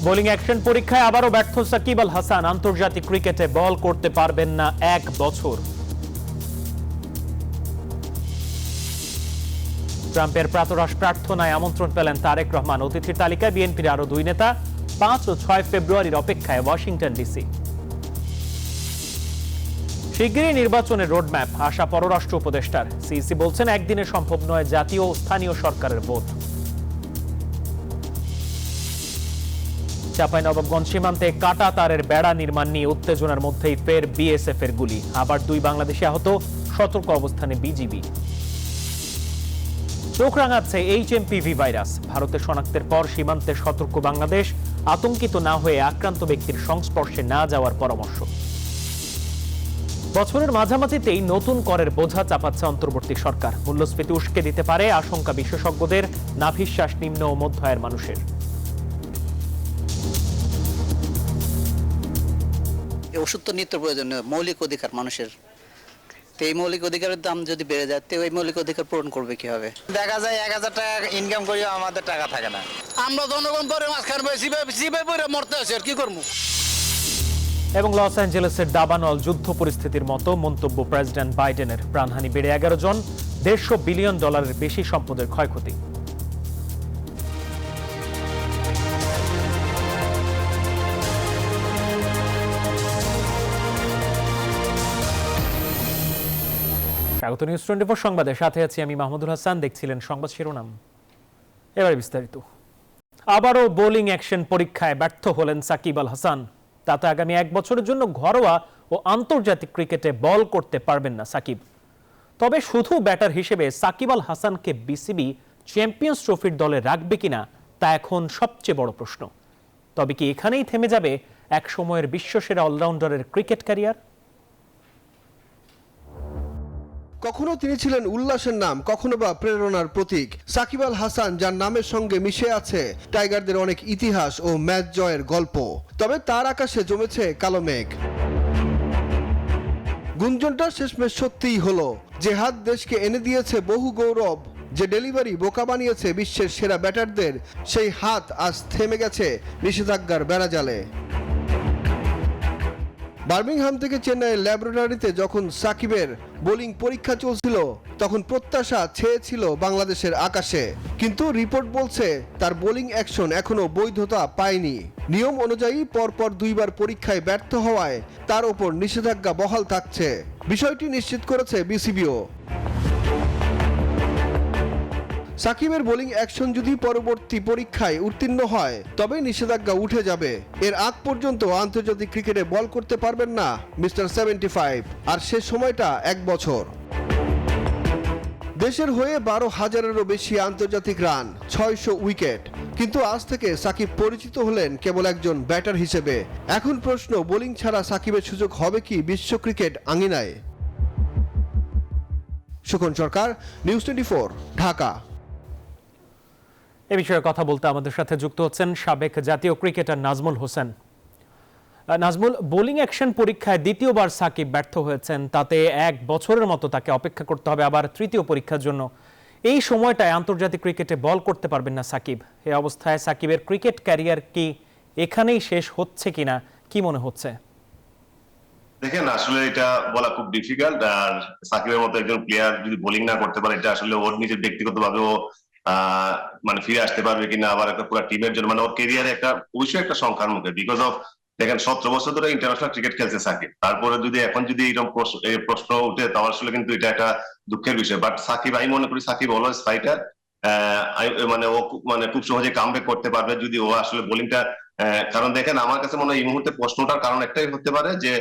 Bowling action পরীক্ষায় আবারও ব্যর্থ সাকিব আল হাসান, আন্তর্জাতিক ক্রিকেটে বল করতে পারবেন না 1 বছর। ট্রাম্পের প্রার্থনায় আমন্ত্রণ পেলেন তারেক রহমান। অতিথির তালিকায় বিএনপির আরো 2 নেতা। 5 ও 6 ফেব্রুয়ারির অপেক্ষায় ওয়াশিংটন ডিসি। শিগগিরই নির্বাচনের রোডম্যাপ আশা পররাষ্ট্র উপদেষ্টার। সিইসি বলছেন একদিনে সম্ভব নয় জাতীয় ও স্থানীয় সরকারের ভোট। চাঁপাইনবাবগঞ্জ সীমান্তে কাটা তারের বেড়া নির্মাণ নিয়ে উত্তেজনার মধ্যেই ফের বিএসএফ এর গুলি। আবার 2 বাংলাদেশি আহত, সতর্ক অবস্থানে বিজিবি। চোখ রাঙাচ্ছে এইচএমপিভি ভাইরাস। ভারতে শনাক্তের পর সীমান্তে সতর্ক বাংলাদেশ। আতঙ্কিত না হয়ে আক্রান্ত ব্যক্তির সংস্পর্শে না যাওয়ার পরামর্শ। বছরের মাঝামাঝিতেই নতুন করের বোঝা চাপাচ্ছে অন্তর্বর্তী সরকার। মূল্যস্ফীতি উস্কে দিতে পারে আশঙ্কা বিশেষজ্ঞদের, নাভিশ্বাস নিম্ন ও মধ্য আয়ের মানুষের। ওষুধ তো নিত্য প্রয়োজনীয় মৌলিক অধিকার মানুষের। তো এই মৌলিক অধিকারের দাম যদি বেড়ে যায় তো এই মৌলিক অধিকার পূরণ করবে কিভাবে? দেখা যায় 1000 টাকা ইনকাম করি আমাদের টাকা থাকে না। আমরা জনগণ পরে মাঝখান পরে মরতে আছে আর কি করবো। এবং লস অ্যাঞ্জেলেসের দাবানল যুদ্ধ পরিস্থিতির মতো মন্তব্য প্রেসিডেন্ট বাইডেনের। প্রাণহানি বেড়ে 11 জন, $150 বিলিয়ন বেশি সম্পদের ক্ষয়ক্ষতি। স্বাগত নিউজ 24 সংবাদে, সাথে আছি আমি মাহমুদুল হাসান। দেখছিলেন সংবাদ শিরোনাম, এবার বিস্তারিত। আবারও বোলিং অ্যাকশন পরীক্ষায় ব্যর্থ হলেন সাকিব আল হাসান। তাতে আগামী 1 বছরের জন্য ঘরোয়া ও আন্তর্জাতিক ক্রিকেটে বল করতে পারবেন না সাকিব। তবে শুধু ব্যাটার হিসেবে সাকিব আল হাসানকে বিসিবি চ্যাম্পিয়ন্স ট্রফির দলে রাখবে কিনা তা এখন সবচেয়ে বড় প্রশ্ন। তবে কি এখানেই থেমে যাবে এক সময়ের বিশ্বসেরা অলরাউন্ডারের ক্রিকেট ক্যারিয়ার? কখনো তিনি ছিলেন উল্লাসের নাম, কখনো বা প্রেরণার প্রতীক। সাকিব আল হাসান, যার নামের সঙ্গে মিশে আছে টাইগারদের অনেক ইতিহাস ও ম্যাচ জয়ের গল্প। তবে তার আকাশে জমেছে কালো মেঘ। গুঞ্জনটা শেষমেশ সত্যিই হলো। যে হাত দেশকে এনে দিয়েছে বহু গৌরব, যে ডেলিভারি বোকা বানিয়েছে বিশ্বের সেরা ব্যাটারদের, সেই হাত আজ থেমে গেছে নিষেধাজ্ঞার বেড়াজালে। বার্মিংহাম থেকে চেন্নাইয়ের ল্যাবরেটরিতে যখন সাকিবের বোলিং পরীক্ষা চলছিল, তখন প্রত্যাশা ছেয়েছিল বাংলাদেশের আকাশে। কিন্তু রিপোর্ট বলছে তার বোলিং অ্যাকশন এখনো বৈধতা পায়নি। নিয়ম অনুযায়ী পরপর 2 বার পরীক্ষায় ব্যর্থ হওয়ায় তার ওপর নিষেধাজ্ঞা বহাল থাকছে। বিষয়টি নিশ্চিত করেছে বিসিবিও। সাকিবের বোলিং অ্যাকশন যদি পরবর্তী পরীক্ষায় উত্তীর্ণ হয় তবে নিষেধাজ্ঞা উঠে যাবে। এর আগ পর্যন্ত আন্তর্জাতিক ক্রিকেটে বল করতে পারবেন না মিস্টার 75, আর সে সময়টা 1 বছর। দেশের হয়ে 12,000-এরও বেশি আন্তর্জাতিক রান, 600 উইকেট। কিন্তু আজ থেকে সাকিব পরিচিত হলেন কেবল একজন ব্যাটার হিসেবে। এখন প্রশ্ন, বোলিং ছাড়া সাকিবের সুযোগ হবে কি বিশ্ব ক্রিকেট আঙিনায়? সুখন সরকার, নিউজ 24, ঢাকা। এ বিষয়ে কথা বলতে আমাদের সাথে যুক্ত হচ্ছেন সাবেক জাতীয় cricketer Nazmul Hossain. Nazmul, bowling action পরীক্ষায় দ্বিতীয়বার সাকিব ব্যর্থ হয়েছেন। তাতে 1 বছরের মতো তাকে অপেক্ষা করতে হবে আবার তৃতীয় পরীক্ষার জন্য। এই সময়টায় আন্তর্জাতিক ক্রিকেটে বল করতে পারবেন না সাকিব। এই অবস্থায় সাকিবের ক্রিকেট ক্যারিয়ার কি এখানেই শেষ হচ্ছে কিনা, কি মনে হচ্ছে? দেখেন, আসলে এটা বলা খুব ডিফিকাল্ট। আর সাকিবের মতো একজন প্লেয়ার যদি বোলিং না করতে পারে, এটা আসলে ওর নিজের ব্যক্তিগতভাবেও মানে ফিরে আসতে পারবে কিনা, আবার একটা পুরো টিমের জন্য, মানে ওর কেরিয়ারে একটা অবশ্যই একটা সংখ্যার মুখে। বিকজ অফ দেখেন 17 বছর ধরে ইন্টারন্যাশনাল ক্রিকেট খেলছে সাকিব। তারপরে যদি এখন যদি এরকম প্রশ্ন উঠে, তাহলে আসলে কিন্তু এটা একটা দুঃখের বিষয়। বাট সাকিব, আমি মনে করি সাকিব অলওয়েজ ফাইটার। মানে ও মানে খুব সহজে কামব্যাক করতে পারবে যদি ও আসলে বোলিংটা। কারণ দেখেন, আমার কাছে মনে হয় এই মুহূর্তে প্রশ্নটার কারণ একটাই হতে পারে যে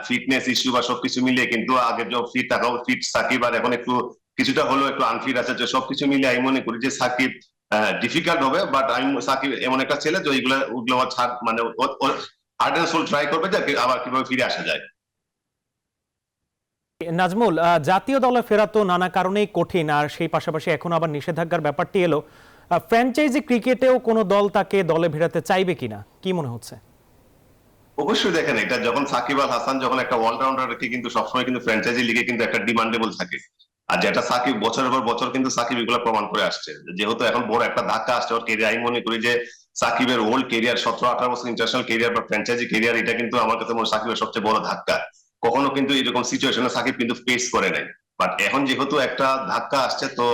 ফিটনেস ইস্যু বা সবকিছু মিলিয়ে। কিন্তু আগে যে ফিট থাকা ফিট সাকিব, আর এখন একটু কিছুটা হলেও একটু আনফিট আছে। যে সবকিছু মিলিয়ে আমি মনে করি যে সাকিব ডিফিকাল্ট হবে। বাট আমি সাকিব এমন একটা ছেলে যে ওইগুলো ছাড় মানে হার্ড এন্ড সোল ট্রাই করবে যে আবার কিভাবে ফিরে আসা যায়। নাজমুল, জাতীয় দলে ফেরা তো নানা কারণেই কঠিন, আর সেই পাশাপাশি এখন আবার নিষেধাজ্ঞার ব্যাপারটি এলো। ফ্র্যাঞ্চাইজি ক্রিকেটেও কোনো দল তাকে দলে ফেরাতে চাইবে কিনা, কি মনে হচ্ছে? অবশ্যই দেখেন, এটা যখন সাকিব আল হাসান যখন একটা অলরাউন্ডারকে কিন্তু সবসময় কিন্তু ফ্র্যাঞ্চাইজি লিগে কিন্তু একটা ডিমান্ডেবল থাকে। আর যেটা সাকিব বছরের পর বছর কিন্তু সাকিব এগুলো প্রমাণ করে আসছে। যেহেতু এখন বড় একটা ধাক্কা আসছে ওর কেরিয়ার, আমি মনে করি যে সাকিবের ওল্ড কেরিয়ার 17-18 বছর ইন্টারন্যাশনাল কেরিয়ার বা ফ্র্যাঞ্চাইজি কেরিয়ার, এটা কিন্তু আমার কাছে মনে হয় সাকিবের সবচেয়ে বড় ধাক্কা। কখনো কিন্তু এরকম সিচুয়েশনে সাকিব কিন্তু ফেস করে নাই, বাট এখন যেহেতু একটা ধাক্কা আসছে, তো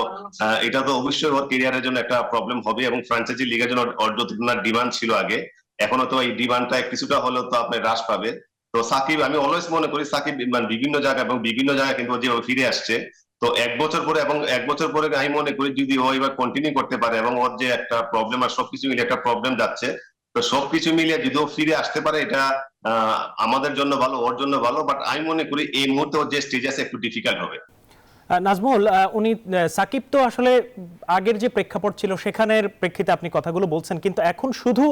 এটা তো অবশ্যই ওর কেরিয়ারের জন্য একটা প্রবলেম হবে। এবং ফ্র্যাঞ্চাইজি লিগের জন্য অর্ধ ডিমান্ড ছিল আগে, এখনো তো এই ডিমান্ডটা কিছুটা হলেও তো আপনার হ্রাস পাবে। তো সাকিব, আমি অলওয়েজ মনে করি সাকিব মানে বিভিন্ন জায়গায় কিন্তু যেভাবে ফিরে আসছে, তো 1 বছর পরে এবং 1 বছর পরে আমি মনে করি যদি ও এবার কন্টিনিউ করতে পারে, এবং ওর যে একটা প্রবলেম আর সবকিছু মিলে একটা প্রবলেম যাচ্ছে, তো সবকিছু মিলিয়ে যদি ও ফিরে আসতে পারে, এটা আমাদের জন্য ভালো, ওর জন্য ভালো। বাট আমি মনে করি এই মুহূর্তে ওর যে স্টেজ আছে একটু ডিফিকাল্ট হবে। নাজমুল, উনি সাকিব তো আসলে আগের যে প্রেক্ষাপট ছিল সেখানের প্রেক্ষিতে আপনি কথাগুলো বলছেন, কিন্তু এখন শুধু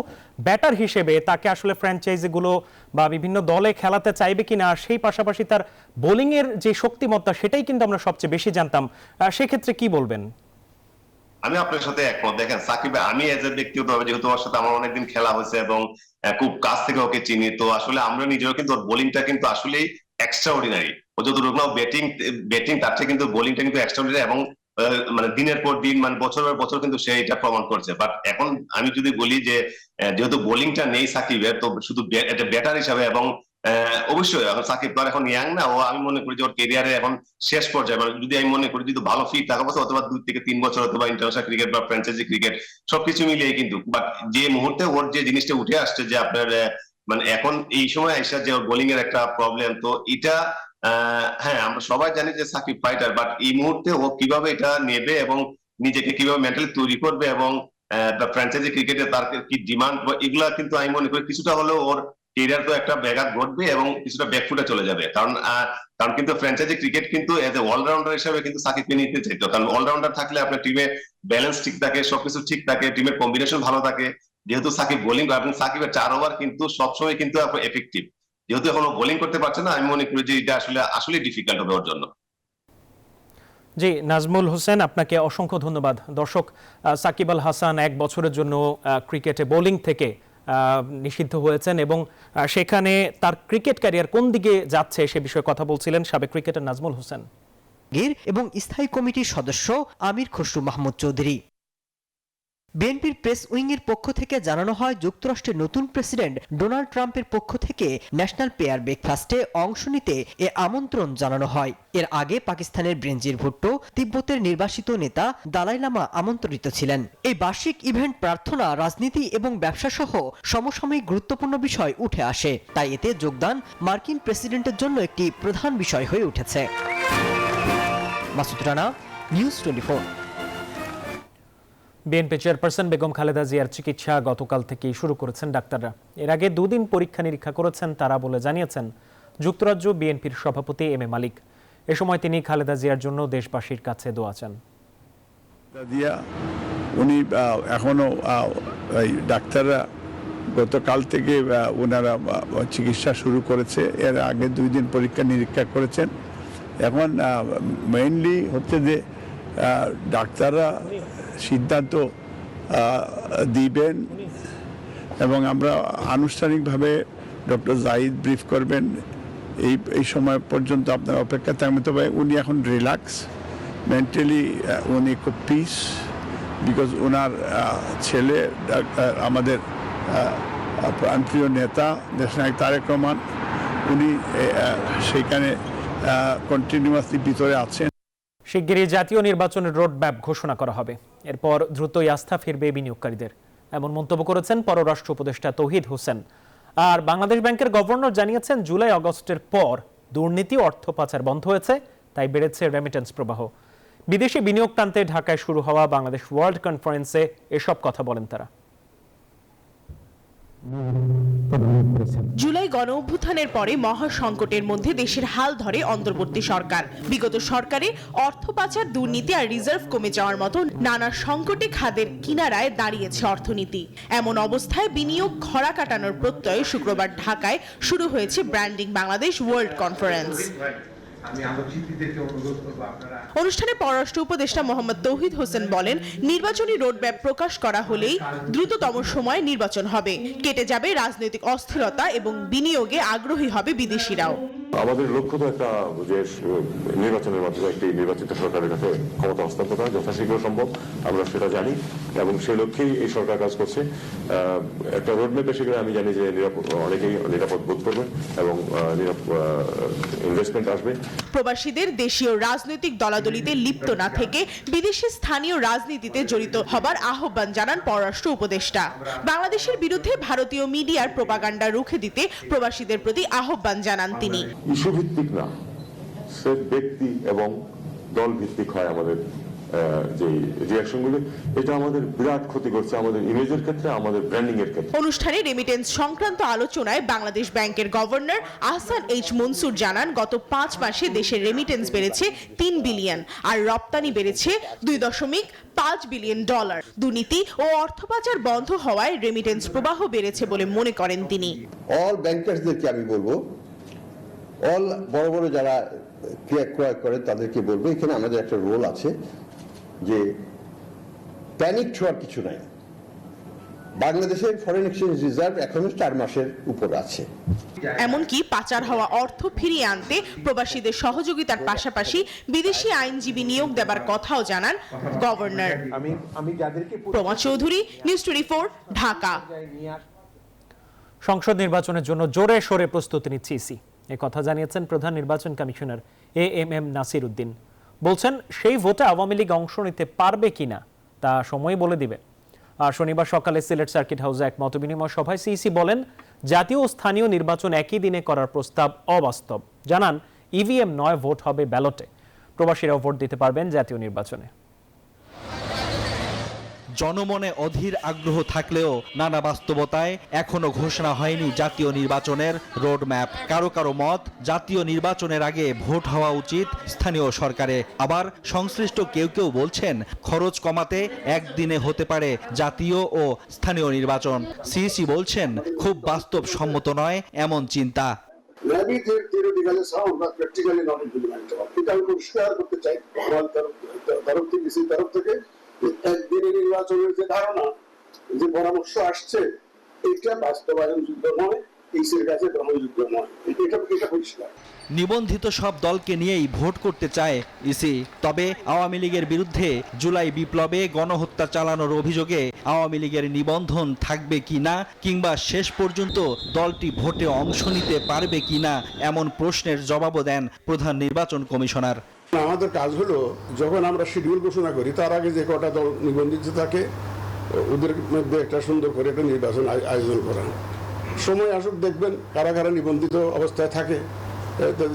ব্যাটার হিসেবে তাকে আসলে ফ্র্যাঞ্চাইজিগুলো বা বিভিন্ন দলে খেলাতে চাইবে কিনা, সেই পাশাপাশি তার বোলিং এর যে শক্তিমত্তা সেটাই কিন্তু আমরা সবচেয়ে বেশি জানতাম, সেক্ষেত্রে কি বলবেন? আমি আপনার সাথে একমত। দেখেন সাকিব, আমি এজ এ ব্যক্তিগতভাবে যেহেতু ওর সাথে আমার অনেকদিন খেলা হয়েছে এবং খুব কাছ থেকে ওকে চিনি, তো আসলে আমরা নিজেও কিন্তু ওর বোলিংটা কিন্তু আসলেই এক্সট্রাঅর্ডিনারি। ও যতটুকু ব্যাটিং তার চেয়ে কিন্তু বোলিংটা কিন্তু এক্সট্রাঅর্ডিনারি, এবং মানে দিনের পর দিন মানে বছরের পর বছর কিন্তু সে এটা প্রমাণ করছে। বাট এখন আমি যদি বলি যে যেহেতু বোলিংটা নেই সাকিবের, তো শুধু একটা ব্যাটার হিসাবে, এবং অবশ্যই সাকিব তো এখন ইয়াং না, ও আমি মনে করি যে ওর কেরিয়ারে এখন শেষ পর্যায়ে, মানে যদি আমি মনে করি যদি ভালো ফিট থাকা বছর অথবা 2 থেকে 3 বছর অথবা ইন্টারন্যাশনাল ক্রিকেট বা ফ্র্যাঞ্চাইজি ক্রিকেট সবকিছু মিলিয়ে কিন্তু, বাট যে মুহূর্তে ওর যে জিনিসটা উঠে আসছে যে আপনার মানে এখন এই সময় আইসা যে ওর বোলিং এর একটা প্রবলেম, তো এটা হ্যাঁ আমরা সবাই জানি যে সাকিব ফাইটার, বাট এই মুহূর্তে ও কিভাবে এটা নেবে এবং নিজেকে কিভাবে মেন্টালি তৈরি করবে, এবং ফ্র্যাঞ্চাইজি ক্রিকেটে তার কি ডিমান্ড, এগুলা কিন্তু আমি মনে করি কিছুটা হলেও ওর কেরিয়ার তো একটা ব্যাঘাত ঘটবে এবং কিছুটা ব্যাকফুটে চলে যাবে। কারণ কিন্তু ফ্র্যাঞ্চাইজি ক্রিকেট কিন্তু এজ এ অলরাউন্ডার হিসেবে কিন্তু সাকিবকে নিতে চাইতো, কারণ অলরাউন্ডার থাকলে আপনার টিমে ব্যালেন্স ঠিক থাকে, সবকিছু ঠিক থাকে, টিমের কম্বিনেশন ভালো থাকে। যেহেতু সাকিব বোলিং এবং সাকিবের 4 ওভার কিন্তু সবসময় কিন্তু এফেক্টিভ, যেহেতু এখনো বোলিং করতে পারছে না, আমি মনে করি যে এটা আসলে ডিফিকাল্ট হবে ওর জন্য। জি, নাজমুল হোসেন, আপনাকে অসংখ্য ধন্যবাদ। দর্শক, সাকিব আল হাসান 1 বছরের জন্য ক্রিকেটে বোলিং থেকে নিষিদ্ধ হয়েছেন এবং সেখানে তার ক্রিকেট ক্যারিয়ার কোন দিকে যাচ্ছে সে বিষয়ে কথা বলছিলেন সাবেক ক্রিকেটার নাজমুল হোসেন এবং স্থায়ী কমিটির সদস্য আমির খসরু মাহমুদ চৌধুরী। বিএনপির প্রেস উইংয়ের পক্ষ থেকে জানানো হয়, যুক্তরাষ্ট্রের নতুন প্রেসিডেন্ট ডোনাল্ড ট্রাম্পের পক্ষ থেকে ন্যাশনাল প্লেয়ার ব্রেকফাস্টে অংশ নিতে এ আমন্ত্রণ জানানো হয়। এর আগে পাকিস্তানের বেনজির ভুট্টো, তিব্বতের নির্বাসিত নেতা দালাই লামা আমন্ত্রিত ছিলেন। এই বার্ষিক ইভেন্ট প্রার্থনা, রাজনীতি এবং ব্যবসা সহ সমসাময়িক গুরুত্বপূর্ণ বিষয় উঠে আসে, তাই এতে যোগদান মার্কিন প্রেসিডেন্টের জন্য একটি প্রধান বিষয় হয়ে উঠেছে। Masud Rana, news 24। BNP chairperson Begum Khaleda জিয়ার চিকিৎসা গতকাল থেকেই শুরু করেছেন ডাক্তাররা। এর আগে 2 দিন পরীক্ষা নিরীক্ষা করেছেন তারা বলে জানিয়েছেন যুক্তরাজ্য বিএনপির সভাপতি এম এ মালিক। এ সময় তিনি খালেদা জিয়ার জন্য দেশবাসীর কাছে দোয়া চান। উনি এখনো ডাক্তাররা গতকাল থেকে ওনারা চিকিৎসা শুরু করেছে। এর আগে 2 দিন পরীক্ষা নিরীক্ষা করেছেন। এখন মেইনলি হচ্ছে যে ডাক্তাররা সিদ্ধান্ত দিবেন এবং আমরা আনুষ্ঠানিকভাবে ডক্টর জাহিদ ব্রিফ করবেন। এই সময় পর্যন্ত আপনার অপেক্ষা থাকবে। তবে উনি এখন রিল্যাক্স, মেন্টালি উনি খুব পিস, বিকজ ওনার ছেলে আমাদের প্রাণপ্রিয় নেতা দেশনায়ক তারেক রহমান, উনি সেইখানে কন্টিনিউয়াসলি ভিতরে আছেন। শিগগিরই জাতীয় নির্বাচনের রোডম্যাপ ঘোষণা করা হবে, এরপর দ্রুতই আস্থা ফিরবে বিনিয়োগকারীদের, এমন মন্তব্য করেছেন পররাষ্ট্র উপদেষ্টা তৌহিদ হোসেন। আর বাংলাদেশ ব্যাংকের গভর্নর জানিয়েছেন জুলাই আগস্টের পর দুর্নীতি অর্থ পাচার বন্ধ হয়েছে, তাই বেড়েছে রেমিটেন্স প্রবাহ। বিদেশি বিনিয়োগ টানতে ঢাকায় শুরু হওয়া বাংলাদেশ ওয়ার্ল্ড কনফারেন্সে এসব কথা বলেন তারা। জুলাই গণ অভ্যুত্থানের পরে মহা সংকটের মধ্যে দেশের হাল ধরে অন্তর্বর্তী সরকার। বিগত সরকারে অর্থ পাচার, দুর্নীতি আর রিজার্ভ কমে যাওয়ার মতো নানা সংকটে খাদের কিনারায় দাঁড়িয়েছে অর্থনীতি। এমন অবস্থায় বিনিয়োগ খরা কাটানোর প্রত্যয়ে শুক্রবার ঢাকায় শুরু হয়েছে ব্র্যান্ডিং বাংলাদেশ ওয়ার্ল্ড কনফারেন্স। অনুষ্ঠানে পররাষ্ট্র উপদেষ্টা মোহাম্মদ তৌহিদ হোসেন বলেন, নির্বাচনী রোডম্যাপ প্রকাশ করা হলেই দ্রুততম সময়ে নির্বাচন হবে, কেটে যাবে রাজনৈতিক অস্থিরতা এবং বিনিয়োগে আগ্রহী হবে বিদেশিরাও। আমাদের লক্ষ্য তো একটা যে নির্বাচনের মাধ্যমে একটি নির্বাচিত সরকারের কাছে ক্ষমতা হস্তান্তর করা যথাশীঘ্র সম্ভব, আমরা সেটা জানি এবং সেই লক্ষ্যেই এই সরকার কাজ করছে। একটা রোডম্যাপ এসে গেলে আমি জানি যে অনেকেই নিরাপদ বোধ করবেন এবং ইনভেস্টমেন্ট আসবে। প্রবাসীদের দেশীয় রাজনৈতিক দলাদলিতে লিপ্ত না থেকে বিদেশি স্থানীয় রাজনীতিতে জড়িত হবার আহ্বান জানান পররাষ্ট্র উপদেষ্টা। বাংলাদেশের বিরুদ্ধে ভারতীয় মিডিয়ার প্রোপাগান্ডা রুখে দিতে প্রবাসীদের প্রতি আহ্বান জানান তিনি। ইস্যু ভিত্তিক না, সে ব্যক্তি এবং দল ভিত্তিক হয় আমাদের যে রিঅ্যাকশনগুলো, এটা আমাদের বিরাট ক্ষতি করছে আমাদের ইমেজের ক্ষেত্রে, আমাদের ব্র্যান্ডিং এর ক্ষেত্রে। অনুষ্ঠানে রেমিটেন্স সংক্রান্ত আলোচনায় বাংলাদেশ ব্যাংকের গভর্নর আহসান এইচ মনসুর জানান, গত 5 মাসে দেশের রেমিটেন্স বেড়েছে 3 বিলিয়ন আর রপ্তানি বেড়েছে $2.5 বিলিয়ন। দুর্নীতি ও অর্থ পাচার বন্ধ হওয়ায় রেমিটেন্স প্রবাহ বেড়েছে বলে মনে করেন তিনি। অল ব্যাংকার্সদেরকে আমি বলবো, অল বড় বড় যারা ক্রয় করে তাদেরকে বলবো, এখানে আমাদের একটা রোল আছে যে প্যানিক হওয়ার কিছু নাই। বাংলাদেশের ফরেন এক্সচেঞ্জ রিজার্ভ এখনো 4 মাসের উপর আছে। এমনকি পাচার হওয়া অর্থ ফিরিয়ে আনতে প্রবাসীদের সহযোগিতার পাশাপাশি বিদেশি আইনজীবী নিয়োগ দেবার কথাও জানান গভর্নর। প্রমা চৌধুরী, নিউজ 24, ঢাকা। সংসদ নির্বাচনের জন্য জোরে সোরে প্রস্তুতি নিচ্ছে ইসি, এ কথা জানিয়েছেন প্রধান নির্বাচন কমিশনার AMM নাসির উদ্দিন। বলছেন সেই ভোটে আওয়ামী লীগ অংশ নিতে পারবে কিনা তা সময় বলে দিবে। আর শনিবার সকালে সিলেট সার্কিট হাউসে এক মতবিনিময় সভায় সিইসি বলেন, জাতীয় ও স্থানীয় নির্বাচন একই দিনে করার প্রস্তাব অবাস্তব। জানান, ইভিএম নয়, ভোট হবে ব্যালটে। প্রবাসীরাও ভোট দিতে পারবেন জাতীয় নির্বাচনে। জনমনে অধীর আগ্রহ থাকলেও নানা বাস্তবতায় এখনো ঘোষণা হয়নি জাতীয় নির্বাচনের রোডম্যাপ। কারো কারো মত, জাতীয় নির্বাচনের আগে ভোট হওয়া উচিত স্থানীয় সরকারে। আবার সংশ্লিষ্ট কেউ কেউ বলছেন, খরচ কমাতে একদিনে হতে পারে জাতীয় ও স্থানীয় নির্বাচন। সিইসি বলছেন, খুব বাস্তবসম্মত নয় এমন চিন্তা। একদিনের নির্বাচনের যে ধারণা, যে পরামর্শ আসছে, এটা বাস্তবায়নযোগ্য নয়, ইসির কাছে গ্রহণযোগ্য নয়, এটা পরিষ্কার। নিবন্ধিত সব দলকে নিয়েই ভোট করতে চায় ইসি। তবে আওয়ামী লীগের বিরুদ্ধে জুলাই বিপ্লবে গণহত্যা চালানোর অভিযোগে আওয়ামী লীগের নিবন্ধন থাকবে কিনা, কিংবা শেষ পর্যন্ত দলটি ভোটে অংশ নিতে পারবে কিনা, এমন প্রশ্নের জবাবও দেন প্রধান নির্বাচন কমিশনার। আমাদের কাজ হলো, যখন আমরা শিডিউল ঘোষণা করি তার আগে যে কটা দল নিবন্ধিত থাকে ওদের মধ্যে একটা সুন্দর করে একটা নির্বাচন আয়োজন করা। সময় আসুক, দেখবেন কারা কারা নিবন্ধিত অবস্থায় থাকে,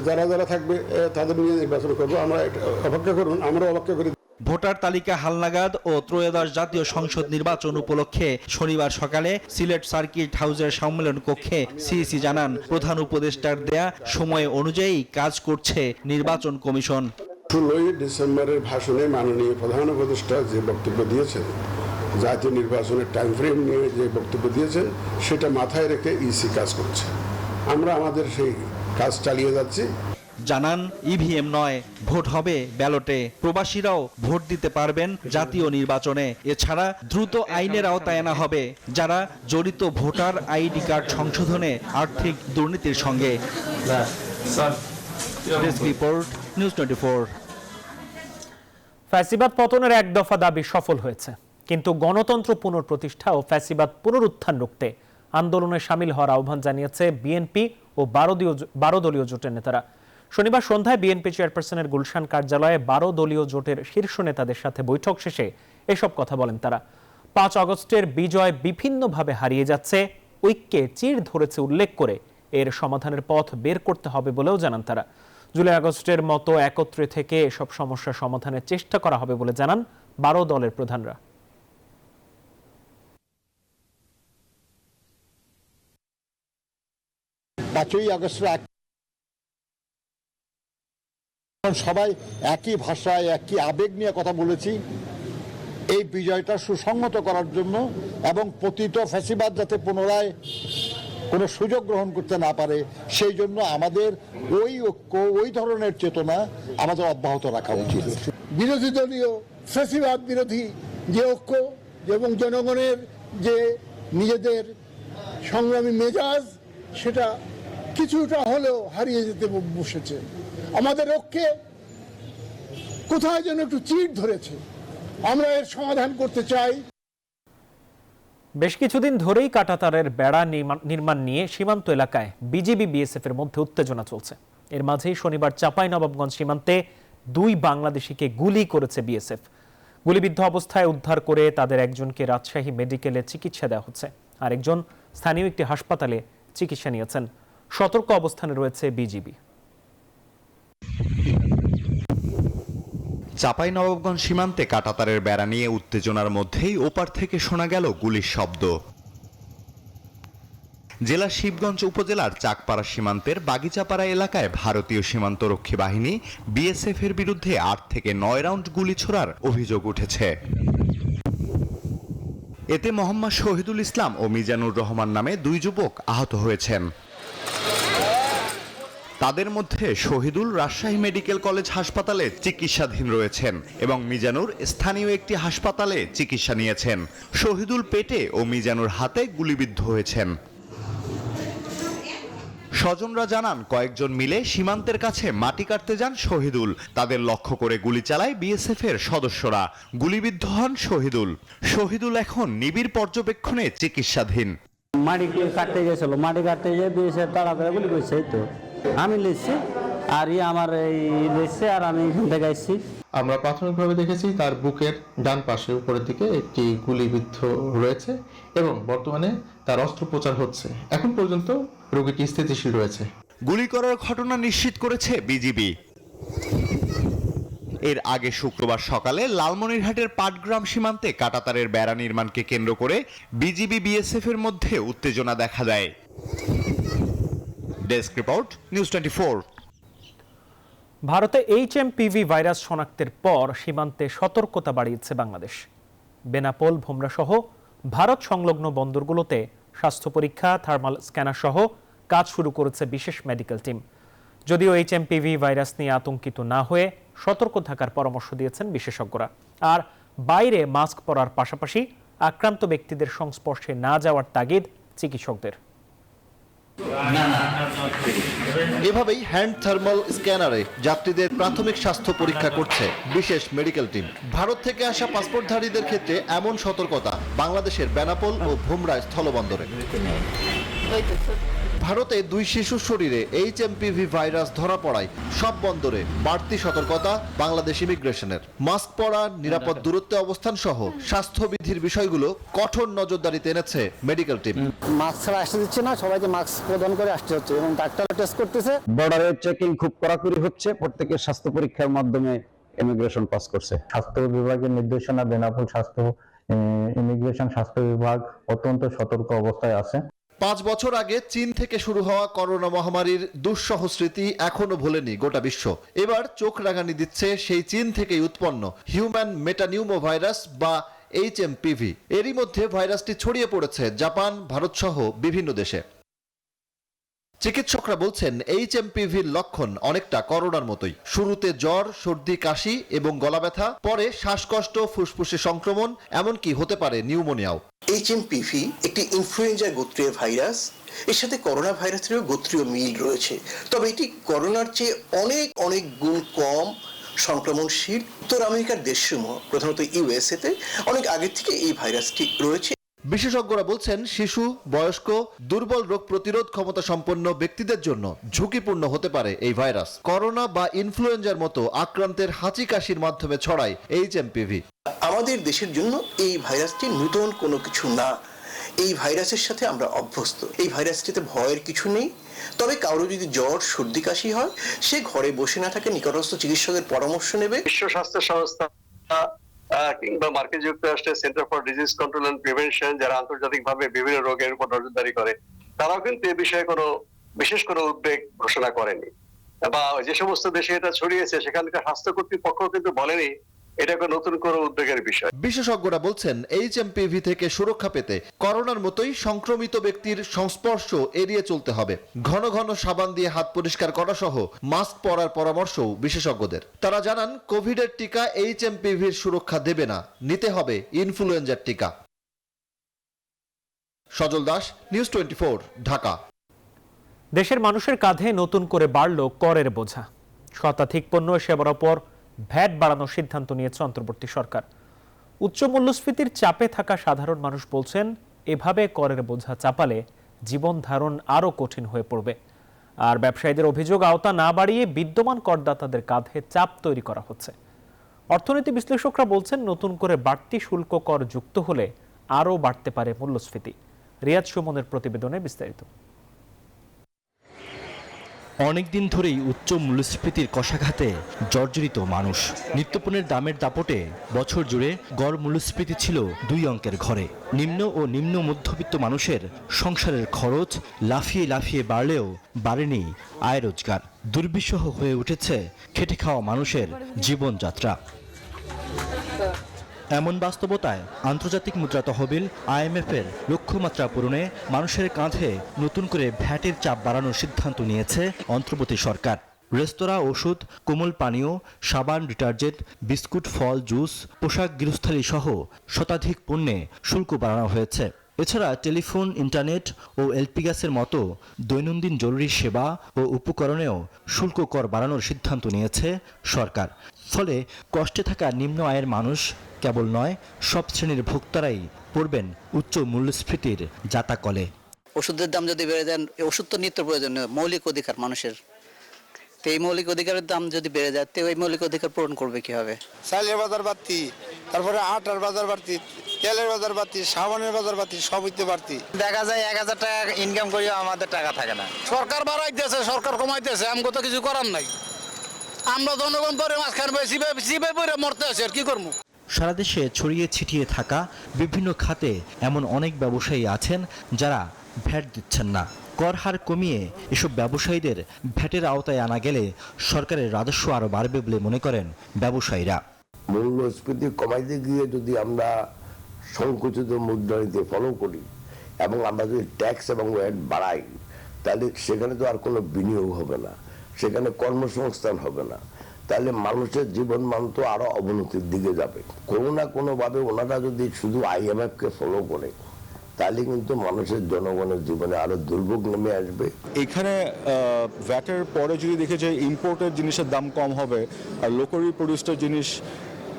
যারা যারা থাকবে তাদের নিয়ে নির্বাচন করবো। আমরা অপেক্ষা করুন, আমরা অপেক্ষা করি। ভোটার তালিকা হালনাগাদ ও ত্রয়োদশ জাতীয় সংসদ নির্বাচন উপলক্ষে শনিবার সকালে সিলেট সার্কিট হাউসের সম্মেলন কক্ষে সিইসি জানান, প্রধান উপদেষ্টার দেয়া সময় অনুযায়ী কাজ করছে নির্বাচন কমিশন। 16ই ডিসেম্বরের ভাষণে মাননীয় প্রধান উপদেষ্টা যে বক্তব্য দিয়েছেন, জাতীয় নির্বাচনের টাইম ফ্রেম নিয়ে যে বক্তব্য দিয়েছেন, সেটা মাথায় রেখে ইসি কাজ করছে। আমরা আমাদের সেই কাজ চালিয়ে যাচ্ছি। জানান, ইভিএম নয়, ভোট হবে ব্যালটে। প্রবাসীরাও ভোট দিতে পারবেন জাতীয় নির্বাচনে। এছাড়া দ্রুত আইনের আওতায় আনা হবে যারা জড়িত ভোটার আইডি কার্ড সংশোধনে আর্থিক দুর্নীতির সঙ্গে। Desk report, news 24। ফ্যাসিবাদ পতনের এক দফা দাবি সফল হয়েছে, কিন্তু গণতন্ত্র পুনঃপ্রতিষ্ঠা ও ফ্যাসিবাদ পুনরুত্থান রুখতে আন্দোলনে সামিল হওয়ার আহ্বান জানিয়েছে বিএনপি ও 12 দলীয় জোটের নেতারা। শনিবার সন্ধ্যায় বিএনপি চেয়ারপারসনের গুলশান কার্যালয়ে 12 দলীয় জোটের শীর্ষ নেতাদের সাথে বৈঠক শেষে এসব কথা বলেন তারা। 5 আগস্টের বিজয় বিভিন্নভাবে হারিয়ে যাচ্ছে, ঐক্যে চির ধরেছে উল্লেখ করে এর সমাধানের পথ বের করতে হবে বলেও জানান তারা। জুলাই আগস্টের মতো একত্রে থেকে এসব সমস্যা সমাধানের চেষ্টা করা হবে বলে জানান 12 দলের প্রধানরা। 5ই আগস্টের সবাই একই ভাষায় একই আবেগ নিয়ে কথা বলেছি, এই বিজয়টা সুসংহত করার জন্য এবং পতিত ফ্যাসিবাদ যাতে পুনরায় কোনো সুযোগ গ্রহণ করতে না পারে, সেই জন্য আমাদের ওই ঐক্য, ওই ধরনের চেতনা আমাদের অব্যাহত রাখা উচিত। বিরোধী দলীয় ফ্যাসিবাদ বিরোধী যে ঐক্য এবং জনগণের যে নিজেদের সংগ্রামী মেজাজ, সেটা কিছুটা হলেও হারিয়ে যেতে বসেছে। আমাদের রক্ষে কোথায় যেন একটু চিড় ধরেছে। আমরা এর সমাধান করতে চাই। বেশ কিছুদিন ধরেই কাঁটাতারের বেড়া নির্মাণ নিয়ে সীমান্ত এলাকায় বিজিবি বিএসএফ এর মধ্যে উত্তেজনা চলছে। এর মাঝেই শনিবার চাঁপাইনবাবগঞ্জ সীমান্তে 2 বাংলাদেশিকে গুলি করেছে বিএসএফ। গুলিবিদ্ধ অবস্থায় উদ্ধার করে তাদের একজনকে রাজশাহী মেডিকেলে চিকিৎসা দেওয়া হচ্ছে, আরেকজন স্থানীয় একটি হাসপাতালে চিকিৎসা নিয়েছেন। সতর্ক অবস্থানে রয়েছে বিজিবি। চাঁপাইনবাবগঞ্জ সীমান্তে কাঁটাতারের বেড়া নিয়ে উত্তেজনার মধ্যেই ওপার থেকে শোনা গেল গুলির শব্দ। জেলার শিবগঞ্জ উপজেলার চাকপাড়া সীমান্তের বাগিচাপাড়া এলাকায় ভারতীয় সীমান্তরক্ষী বাহিনী বিএসএফ এর বিরুদ্ধে 8 থেকে 9 রাউন্ড গুলি ছোড়ার অভিযোগ উঠেছে। এতে মোহাম্মদ শহীদুল ইসলাম ও মিজানুর রহমান নামে 2 যুবক আহত হয়েছেন। তাদের মধ্যে শহীদুল রাজশাহী মেডিকেল কলেজ হাসপাতালে চিকিৎসাধীন রয়েছেন এবং মিজানুর স্থানীয় একটি হাসপাতালে চিকিৎসা নিয়েছেন। শহীদুল পেটে ও মিজানুর হাতে গুলিবিদ্ধ হয়েছেন। স্বজনরা জানান কয়েকজন মিলে সীমান্তের কাছে মাটি কাটতে যান শহীদুল। তাদের লক্ষ্য করে গুলি চালায় বিএসএফ এর সদস্যরা। গুলিবিদ্ধ হন শহীদুল। শহীদুল এখন নিবিড় পর্যবেক্ষণে চিকিৎসাধীন। মাটি কাটতে গেছিল, মাটি কাটতে গিয়ে বিএসএফ তাড়াতাড়ি গুলি করছে। এই তো আমি লিখছি আর আমার এই লিখছে আর আমি এখান থেকে আসছি। আমরা প্রাথমিকভাবে দেখেছি তার বুকের ডান পাশে উপরের দিকে একটি গুলিবিদ্ধ রয়েছে এবং বর্তমানে তার অস্ত্রোপচার হচ্ছে। এখন পর্যন্ত রোগীটি স্থিতিশীল রয়েছে। গুলি করার ঘটনা নিশ্চিত করেছে বিজিবি। এর আগে শুক্রবার সকালে লালমনিরহাটের পাটগ্রাম সীমান্তে কাঁটাতারের বেড়া নির্মাণকে কেন্দ্র করে বিজিবি বিএসএফ এর মধ্যে উত্তেজনা দেখা দেয়। Desk report, news 24। ভারতে HMPV ভাইরাস শনাক্তের পর সীমান্তে সতর্কতা বাড়িয়েছে বাংলাদেশ। বেনাপোল, ভোমরা সহ ভারত সংলগ্ন বন্দরগুলোতে স্বাস্থ্য পরীক্ষা, থার্মাল স্ক্যানার সহ কাজ শুরু করেছে বিশেষ মেডিকেল টিম। যদিও HMPV ভাইরাস নিয়ে আতঙ্কিত না হয়ে সতর্ক থাকার পরামর্শ দিয়েছেন বিশেষজ্ঞরা। আর বাইরে মাস্ক পরার পাশাপাশি আক্রান্ত ব্যক্তিদের সংস্পর্শে না যাওয়ার তাগিদ চিকিৎসকদের। এভাবেই হ্যান্ড থার্মাল স্ক্যানারে যাত্রীদের প্রাথমিক স্বাস্থ্য পরীক্ষা করছে বিশেষ মেডিকেল টিম। ভারত থেকে আসা পাসপোর্টধারীদের ক্ষেত্রে এমন সতর্কতা বাংলাদেশের বেনাপোল ও ভোমরা স্থলবন্দরে। ভারতে 2 শিশুর শরীরে HMPV ভাইরাস ধরা পড়ায় সব বন্দরে বাড়তি সতর্কতা বাংলাদেশ ইমিগ্রেশনের। মাস্ক পরা, নিরাপদ দূরত্বে অবস্থান সহ স্বাস্থ্যবিধির বিষয়গুলো কঠোর নজরদারিতে এনেছে মেডিকেল টিম। মাস্ক ছাড়া আসতে দিচ্ছে না, সবাইকে মাস্ক প্রদান করে আসতে হচ্ছে এবং ডাক্তার টেস্ট করতেছে। বর্ডারে চেকিং খুব কড়াকড়ি হচ্ছে। প্রত্যেকের স্বাস্থ্য পরীক্ষার মাধ্যমে ইমিগ্রেশন পাস করছে। স্বাস্থ্য বিভাগের নির্দেশনা, বেনাপোল স্বাস্থ্য ইমিগ্রেশন স্বাস্থ্য বিভাগ অত্যন্ত সতর্ক অবস্থায় আছে। 5 বছর আগে চীন থেকে শুরু হওয়া করোনা মহামারীর দুঃসহ স্মৃতি এখনো ভোলেনি গোটা বিশ্ব। এবার চোখ রাঙানি দিচ্ছে সেই চীন থেকেই উৎপন্ন হিউম্যান মেটানিউমো ভাইরাস বা HMPV। এরই মধ্যে ভাইরাসটি ছড়িয়ে পড়েছে জাপান, ভারত সহ বিভিন্ন দেশে। চিকিৎসকরা বলছেন HMPVর লক্ষণ অনেকটা করোনার মতোই। শুরুতে জ্বর, সর্দি, কাশি এবং গলা ব্যথা, পরে শ্বাসকষ্ট, ফুসফুসে সংক্রমণ, এমনকি হতে পারে নিউমোনিয়াও। HMPV একটি ইনফ্লুয়েঞ্জা গোত্রীয় ভাইরাস। এর সাথে করোনা ভাইরাসেরও গোত্রীয় মিল রয়েছে, তবে এটি করোনার চেয়ে অনেক অনেক গুণ কম সংক্রমণশীল। উত্তর আমেরিকার দেশসমূহ, প্রধানত USA-তে অনেক আগে থেকে এই ভাইরাসটি রয়েছে। বিশেষজ্ঞরা বলছেন শিশু, বয়স্ক, দুর্বল রোগ প্রতিরোধ ক্ষমতা সম্পন্ন ব্যক্তিদের জন্য ঝুঁকিপূর্ণ হতে পারে এই ভাইরাস। করোনা বা ইনফ্লুয়েঞ্জার মতো আক্রান্তের হাঁচি কাশির মাধ্যমে ছড়ায় HMPV। আমাদের দেশের জন্য এই ভাইরাসটি নতুন কোনো কিছু না। এই ভাইরাসের সাথে আমরা অভ্যস্ত। এই ভাইরাসটিতে ভয়ের কিছু নেই। তবে কারো যদি জ্বর, সর্দি, কাশি হয়, সে ঘরে বসে না থাকে, নিকটস্থ চিকিৎসকের পরামর্শ নেবে। বিশ্ব স্বাস্থ্য সংস্থা কিংবা মার্কিন যুক্তরাষ্ট্রের center for disease control and prevention, যারা আন্তর্জাতিকভাবে বিভিন্ন রোগের উপর নজরদারি করে, তারাও কিন্তু এ বিষয়ে কোনো বিশেষ কোনো উদ্বেগ ঘোষণা করেনি। বা যে সমস্ত দেশে এটা ছড়িয়েছে সেখানকার স্বাস্থ্য কর্তৃপক্ষ কিন্তু বলেনি এটা কোনো নতুন কোনো উদ্বেগের বিষয়। বিশেষজ্ঞরা বলছেন HMPV থেকে সুরক্ষা পেতে করোনার মতোই সংক্রমিত ব্যক্তির সংস্পর্শ এড়িয়ে চলতে হবে। ঘন ঘন সাবান দিয়ে হাত পরিষ্কার করা সহ মাস্ক পরার পরামর্শও বিশেষজ্ঞদের। তারা জানান কোভিডের টিকা HMPVর সুরক্ষা দেবে না, নিতে হবে ইনফ্লুয়েঞ্জার টিকা। সজল দাস, নিউজ 24, ঢাকা। দেশের মানুষের কাঁধে নতুন করে বাড়ল করের বোঝা। শতাধিক পণ্য ও সেবার ওপর ভ্যাট বাড়ানোর সিদ্ধান্ত নিয়েছে অন্তর্বর্তী সরকার। উচ্চ মূল্যস্ফীতির চাপে থাকা সাধারণ মানুষ বলছেন, এভাবে করের বোঝা চাপালে জীবন ধারণ আরও কঠিন হয়ে পড়বে। আর ব্যবসায়ীদের অভিযোগ, আওতা না বাড়িয়ে বিদ্যমান করদাতাদের কাঁধে চাপ তৈরি করা হচ্ছে। অর্থনীতি বিশ্লেষকরা বলছেন, নতুন করে বাড়তি শুল্ক কর যুক্ত হলে আরও বাড়তে পারে মূল্যস্ফীতি। রিয়াদ সুমনের প্রতিবেদনে বিস্তারিত। অনেকদিন ধরেই উচ্চ মূল্যস্ফীতির কষাঘাতে জর্জরিত মানুষ। নিত্যপণ্যের দামের দাপটে বছর জুড়ে গড় মূল্যস্ফীতি ছিল 2 অঙ্কের ঘরে। নিম্ন ও নিম্ন মধ্যবিত্ত মানুষের সংসারের খরচ লাফিয়ে লাফিয়ে বাড়লেও বাড়েনি আয় রোজগার। দুর্বিষহ হয়ে উঠেছে খেটে খাওয়া মানুষের জীবনযাত্রা। এমন বাস্তবতায় আন্তর্জাতিক মুদ্রা তহবিল IMF-এর লক্ষ্যমাত্রা পূরণে মানুষের কাঁধে নতুন করে ভ্যাটের চাপ বাড়ানোর সিদ্ধান্ত নিয়েছে অন্তর্বর্তী সরকার। রেস্তোরাঁ, ওষুধ, কোমল পানীয়, সাবান, ডিটারজেন্ট, বিস্কুট, ফল, জুস, পোশাক, গৃহস্থালী সহ শতাধিক পণ্যে শুল্ক বাড়ানো হয়েছে। এছাড়া টেলিফোন, ইন্টারনেট ও এলপি গ্যাসের মতো দৈনন্দিন জরুরি সেবা ও উপকরণেও শুল্ক কর বাড়ানোর সিদ্ধান্ত নিয়েছে সরকার। ফলে কষ্টে থাকা নিম্ন আয়ের মানুষ কেবল নয়, সব শ্রেণীর ভোক্তারাই পড়বেন উচ্চ মূল্যস্ফীতির জাতাকলে। ওষুধের দাম যদি বেড়ে যায়, ওষুধ তো নিত্য প্রয়োজনীয় মৌলিক অধিকার মানুষের, তো এই মৌলিক অধিকারের দাম যদি বেড়ে যায়, তো ওই মৌলিক অধিকার পূরণ করবে কিভাবে? চালের বাজার বাড়তি, তারপরে আটার বাজার বাড়তি, তেলের বাজার বাড়তি, সাবানের বাজার বাড়তি, সবই তো বাড়তি। দেখা যায় 1000 টাকা ইনকাম করিও আমাদের টাকা থাকে না। সরকার বাড়াইতেছে, সরকার কমাইতেছে, আমগো তো কিছু করার নাই। আমরা জনগণ পরে মাঝখানে জিবে পরে মরতে আছে, আর কি করবো? সারা দেশে ছড়িয়ে ছিটিয়ে থাকা বিভিন্ন খাতে এমন অনেক ব্যবসায়ী আছেন যারা ভ্যাট দিচ্ছেন না। কর হার কমিয়ে এসব ব্যবসায়ীদের ভ্যাটের আওতায় আনা গেলে সরকারের রাজস্ব আরও বাড়বে বলে মনে করেন ব্যবসায়ীরা। মূল্যস্ফীতি কমাইতে গিয়ে যদি আমরা সংকুচিত মুদ্রানীতি ফলো করি এবং আমরা যদি ট্যাক্স এবং ভ্যাট বাড়াই, তাহলে সেখানে তো আর কোনো বিনিয়োগ হবে না, সেখানে কর্মসংস্থান হবে না, তাহলে মানুষের জীবন মান তো আরো অবনতির দিকে যাবে। কোনো না কোনো ভাবে ওনারা যদি শুধু IMF কে ফলো করে, তাহলে কিন্তু মানুষের জনগণের জীবনে আরো দুর্ভোগ নেমে আসবে। এখানে ভ্যাটের পরে যদি দেখে যে ইম্পোর্টের জিনিসের দাম কম হবে আর লোকালি প্রডিউসড জিনিস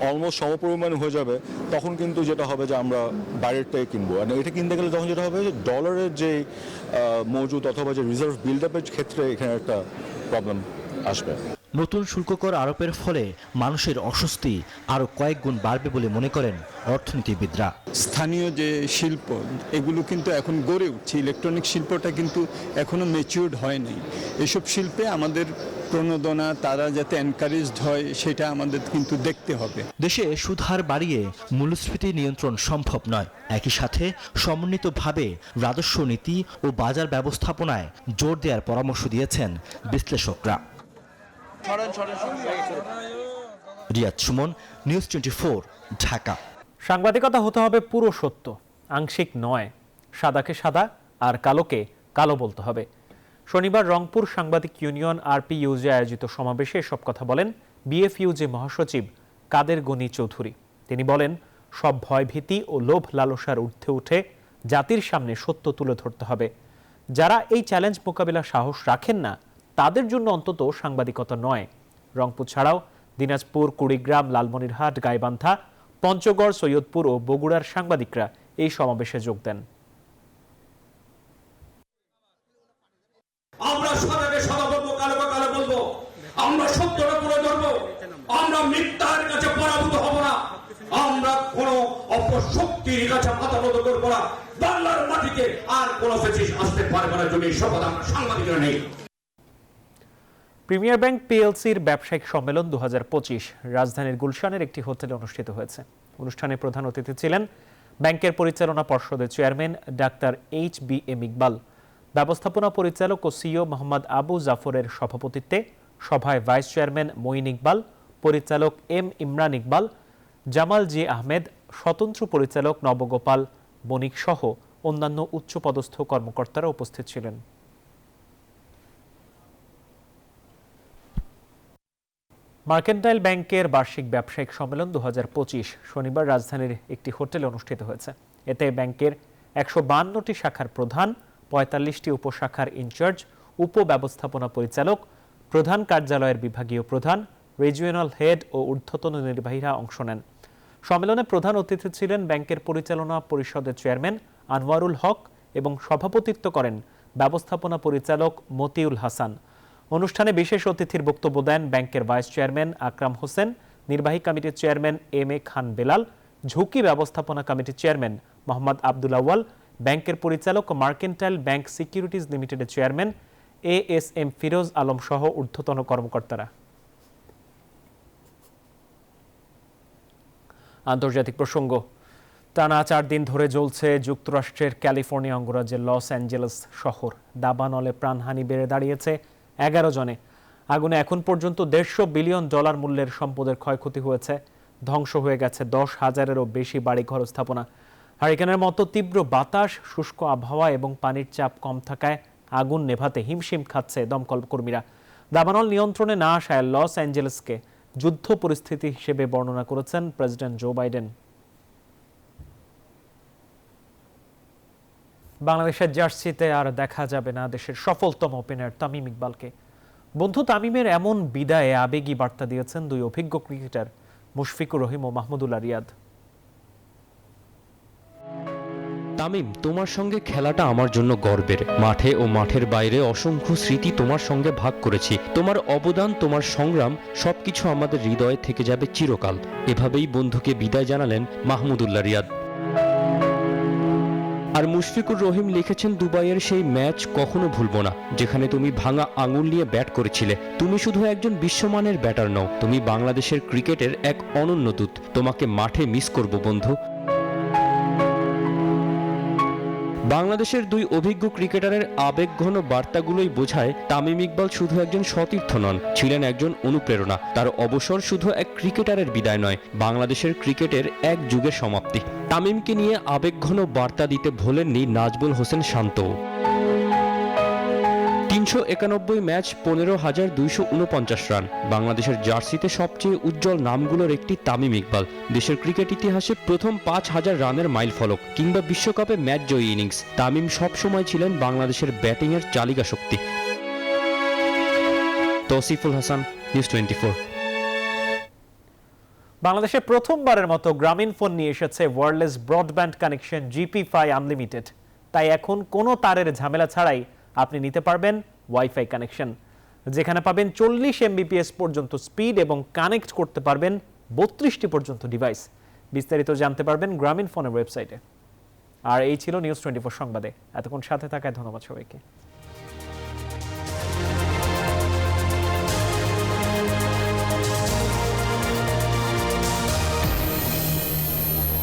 অলমোস্ট সমপরিমাণ হয়ে যাবে, তখন কিন্তু যেটা হবে যে আমরা বাইরেরটাই কিনবো। আর এটা কিনতে গেলে তখন যেটা হবে যে ডলারের যে মজুদ অথবা যে রিজার্ভ বিল্ড আপের ক্ষেত্রে এখানে একটা প্রবলেম আসবে। নতুন শুল্ক কর আরোপের ফলে মানুষের অস্বস্তি আরও কয়েক গুণ বাড়বে বলে মনে করেন অর্থনীতিবিদরা। স্থানীয় যে শিল্প, এগুলো কিন্তু এখন গড়ে উঠছে। ইলেকট্রনিক শিল্পটা কিন্তু এখনো ম্যাচিউরড হয়নি। এসব শিল্পে আমাদের প্রণোদনা, তারা যাতে এনকারেজড হয়, সেটা আমাদের কিন্তু দেখতে হবে। দেশে সুদ হার বাড়িয়ে মূল্যস্ফীতি নিয়ন্ত্রণ সম্ভব নয়। একই সাথে সমন্বিতভাবে রাজস্ব নীতি ও বাজার ব্যবস্থাপনায় জোর দেওয়ার পরামর্শ দিয়েছেন বিশ্লেষকরা। রিয়াদ সুমন, নিউজ 24, ঢাকা। সাংবাদিকতা হতে হবে পুরো সত্য, আংশিক নয়। সাদাকে সাদা আর কালোকে কালো বলতে হবে। শনিবার রংপুর সাংবাদিক ইউনিয়ন RPUJ আয়োজিত সমাবেশে এসব কথা বলেন BFUJ মহাসচিব কাদের গনি চৌধুরী। তিনি বলেন, সব ভয়ভীতি ও লোভ লালসার ঊর্ধ্বে উঠে জাতির সামনে সত্য তুলে ধরতে হবে। যারা এই চ্যালেঞ্জ মোকাবিলার সাহস রাখেন না, তাদের জন্য অন্তত সাংবাদিকতা নয়। রংপুর ছাড়াও দিনাজপুর, কুড়িগ্রাম, লালমনিরহাট, গাইবান্ধা, পঞ্চগড়, সৈয়দপুর ও বগুড়ার সাংবাদিকরা এই সমাবেশে যোগ দেন। আমরা সদাকে সদা বলবো, কালোকে কালো বলবো, আমরা সত্যটা তুলে ধরবো, আমরা মিথ্যার কাছে পরাভূত হব না, আমরা কোনো অপশক্তির কাছে মাথা নত করবো না। বাংলার মাটিতে আর কোনো ফ্যাসিস্ট আসতে পারবে না যদি শপথ আমরা সাংবাদিকরা নেই। প্রিমিয়ার ব্যাংক PLCর ব্যবসায়িক সম্মেলন 2025 রাজধানীর গুলশানের একটি হোটেলে অনুষ্ঠিত হয়েছে। অনুষ্ঠানে প্রধান অতিথি ছিলেন ব্যাংকের পরিচালনা পর্ষদের চেয়ারম্যান ডাক্তার HBM ইকবাল। ব্যবস্থাপনা পরিচালক ও CEO মোহাম্মদ আবু জাফরের সভাপতিত্বে সভায় ভাইস চেয়ারম্যান মঈন ইকবাল, পরিচালক M ইমরান ইকবাল, জামাল জি আহমেদ, স্বতন্ত্র পরিচালক নবগোপাল বণিক সহ অন্যান্য উচ্চপদস্থ কর্মকর্তারা উপস্থিত ছিলেন। মার্কেন্টাইল ব্যাংকের বার্ষিক ব্যবসায়িক সম্মেলন 2025 শনিবার রাজধানীর একটি হোটেলে অনুষ্ঠিত হয়েছে। এতে ব্যাংকের 152টি শাখার প্রধান, 45টি উপশাখার ইনচার্জ, উপব্যবস্থাপনা পরিচালক, প্রধান কার্যালয়ের বিভাগীয় প্রধান, রিজিওনাল হেড ও ঊর্ধ্বতন নির্বাহীরা অংশ নেন। সম্মেলনে প্রধান অতিথি ছিলেন ব্যাংকের পরিচালনা পরিষদের চেয়ারম্যান আনোয়ারুল হক এবং সভাপতিত্ব করেন ব্যবস্থাপনা পরিচালক মতিউল হাসান। অনুষ্ঠানে বিশেষ অতিথির বক্তব্য দেন ব্যাংকের ভাইস চেয়ারম্যান আকরাম হোসেন, নির্বাহী কমিটির চেয়ারম্যান এম.এ. খান বেলাল, ঝুঁকি ব্যবস্থাপনা কমিটির চেয়ারম্যান মোহাম্মদ আব্দুল আউয়াল, ব্যাংকের পরিচালক মার্কেন্টাইল ব্যাংক সিকিউরিটিজ লিমিটেডের চেয়ারম্যান এ.এস.এম. ফিরোজ আলম সহ ঊর্ধ্বতন কর্মকর্তারা। আন্তর্জাতিক প্রসঙ্গ। টানা 4 দিন ধরে জ্বলছে যুক্তরাষ্ট্রের ক্যালিফোর্নিয়া অঙ্গরাজ্যের লস অ্যাঞ্জেলেস শহর। দাবানলে প্রাণহানি বেড়ে দাঁড়িয়েছে 11 জনে। আগুনে এখন পর্যন্ত $150 বিলিয়ন মূল্যের সম্পদের ক্ষয়ক্ষতি হয়েছে। ধ্বংস হয়ে গেছে 10,000-এরও বেশি বাড়িঘর স্থাপনা। হারিকেনের মতো তীব্র বাতাস, শুষ্ক আবহাওয়া এবং পানির চাপ কম থাকায় আগুন নেভাতে হিমশিম খাচ্ছে দমকল কর্মীরা। দাবানল নিয়ন্ত্রণে না আসায় লস অ্যাঞ্জেলেসকে যুদ্ধ পরিস্থিতি হিসেবে বর্ণনা করেছেন প্রেসিডেন্ট জো বাইডেন। বাংলাদেশের জার্সিতে আর দেখা যাবে না দেশের সফলতম ওপেনার তামিম ইকবালকে। বন্ধু তামিমের এমন বিদায়ে আবেগী বার্তা দিয়েছেন দুই অভিজ্ঞ ক্রিকেটার মুশফিকুর রহিম ও মাহমুদুল্লাহ রিয়াদ। তামিম, তোমার সঙ্গে খেলাটা আমার জন্য গর্বের। মাঠে ও মাঠের বাইরে অসংখ্য স্মৃতি তোমার সঙ্গে ভাগ করেছি। তোমার অবদান, তোমার সংগ্রাম সবকিছু আমাদের হৃদয়ে থেকে যাবে চিরকাল। এভাবেই বন্ধুকে বিদায় জানালেন মাহমুদুল্লাহ রিয়াদ। আর মুশফিকুর রহিম লিখেছেন, দুবাইয়ের সেই ম্যাচ কখনো ভুলবো না, যেখানে তুমি ভাঙা আঙুল নিয়ে ব্যাট করেছিলে। তুমি শুধু একজন বিশ্বমানের ব্যাটার নও, তুমি বাংলাদেশের ক্রিকেটের এক অনন্য দূত। তোমাকে মাঠে মিস করব বন্ধু। বাংলাদেশের দুই অভিজ্ঞ ক্রিকেটারের আবেগঘন বার্তাগুলোই বোঝায় তামিম ইকবাল শুধু একজন সতীর্থ নন, ছিলেন একজন অনুপ্রেরণা। তার অবসর শুধু এক ক্রিকেটারের বিদায় নয়, বাংলাদেশের ক্রিকেটের এক যুগের সমাপ্তি। তামিমকে নিয়ে আবেগঘন বার্তা দিতে ভোলেননি নাজবুল হোসেন শান্ত। 391 ম্যাচ, 15,249 রান। বাংলাদেশের জার্সিতে সবচেয়ে উজ্জ্বল নামগুলোর একটি তামিম ইকবাল। দেশের ক্রিকেট ইতিহাসে প্রথম 5,000 রানের মাইলফলক কিংবা বিশ্বকাপে ম্যাচ জয়ী ইনিংস। তামিম সবসময় ছিলেন বাংলাদেশের ব্যাটিংয়ের চালিকা শক্তি। তৌসিফুল হাসান, নিউজ 24। বাংলাদেশে প্রথমবারের মতো গ্রামীণ ফোন নিয়ে এসেছে wireless broadband connection GP-phi unlimited. তাই এখন কোনো তারের ঝামেলা ছাড়াই আপনি নিতে পারবেন ওয়াইফাই কানেকশন, যেখানে পাবেন 40 Mbps পর্যন্ত স্পিড এবং কানেক্ট করতে পারবেন 32টি পর্যন্ত ডিভাইস। বিস্তারিত জানতে পারবেন গ্রামীণ ফোনের ওয়েবসাইটে। আর এই ছিল নিউজ 24 সংবাদে। এতক্ষণ সাথে থাকায় ধন্যবাদ সবাইকে।